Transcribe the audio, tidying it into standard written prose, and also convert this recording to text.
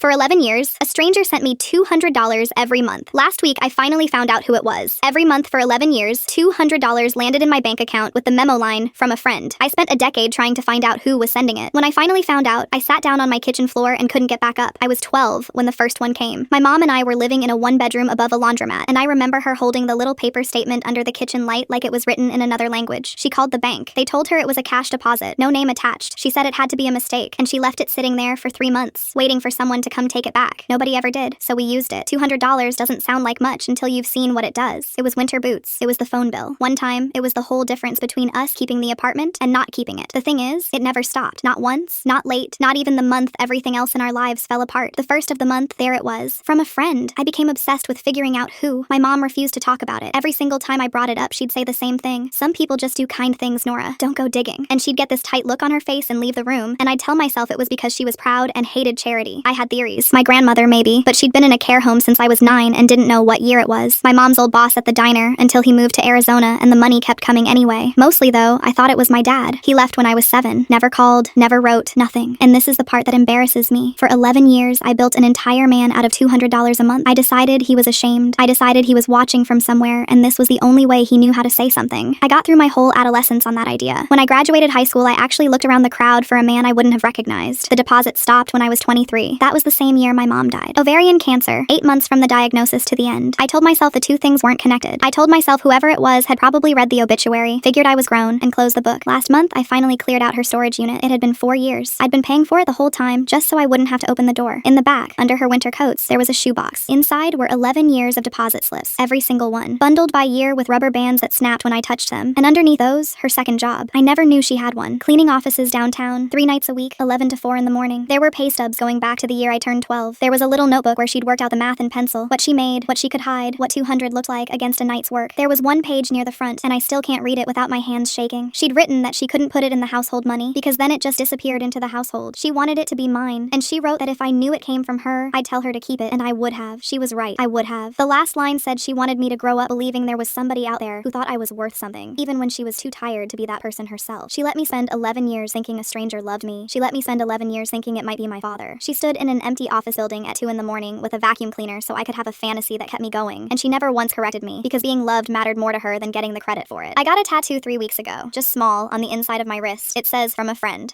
For 11 years, a stranger sent me $200 every month. Last week, I finally found out who it was. Every month for 11 years, $200 landed in my bank account with the memo line, "From a friend." I spent a decade trying to find out who was sending it. When I finally found out, I sat down on my kitchen floor and couldn't get back up. I was 12 when the first one came. My mom and I were living in a one-bedroom above a laundromat, and I remember her holding the little paper statement under the kitchen light like it was written in another language. She called the bank. They told her it was a cash deposit, no name attached. She said it had to be a mistake, and she left it sitting there for 3 months, waiting for someone to come take it back. Nobody ever did, so we used it. $200 doesn't sound like much until you've seen what it does. It was winter boots. It was the phone bill. One time, it was the whole difference between us keeping the apartment and not keeping it. The thing is, it never stopped. Not once, not late, not even the month everything else in our lives fell apart. The first of the month, there it was. From a friend. I became obsessed with figuring out who. My mom refused to talk about it. Every single time I brought it up, she'd say the same thing. "Some people just do kind things, Nora. Don't go digging." And she'd get this tight look on her face and leave the room, and I'd tell myself it was because she was proud and hated charity. I had theories. My grandmother, maybe, but she'd been in a care home since I was 9 and didn't know what year it was. My mom's old boss at the diner until he moved to Arizona and the money kept coming anyway. Mostly, though, I thought it was my dad. He left when I was 7. Never called, never wrote, nothing. And this is the part that embarrasses me. For 11 years, I built an entire man out of $200 a month. I decided he was ashamed. I decided he was watching from somewhere, and this was the only way he knew how to say something. I got through my whole adolescence on that idea. When I graduated high school, I actually looked around the crowd for a man I wouldn't have recognized. The deposit stopped when I was 23. That was the same year my mom died. Ovarian cancer, 8 months from the diagnosis to the end. I told myself the two things weren't connected. I told myself whoever it was had probably read the obituary, figured I was grown, and closed the book. Last month, I finally cleared out her storage unit. It had been 4 years. I'd been paying for it the whole time, just so I wouldn't have to open the door. In the back, under her winter coats, there was a shoebox. Inside were 11 years of deposit slips, every single one, bundled by year with rubber bands that snapped when I touched them. And underneath those, her second job. I never knew she had one. Cleaning offices downtown, 3 nights a week, 11 to 4 in the morning. There were pay stubs going back to the year I turned 12. There was a little notebook where she'd worked out the math in pencil, what she made, what she could hide, what 200 looked like against a night's work. There was one page near the front, and I still can't read it without my hands shaking. She'd written that she couldn't put it in the household money, because then it just disappeared into the household. She wanted it to be mine, and she wrote that if I knew it came from her, I'd tell her to keep it, and I would have. She was right. I would have. The last line said she wanted me to grow up believing there was somebody out there who thought I was worth something, even when she was too tired to be that person herself. She let me spend 11 years thinking a stranger loved me. She let me spend 11 years thinking it might be my father. She stood in an empty office building at 2 in the morning with a vacuum cleaner so I could have a fantasy that kept me going, and she never once corrected me, because being loved mattered more to her than getting the credit for it. I got a tattoo 3 weeks ago, just small, on the inside of my wrist. It says, "From a friend."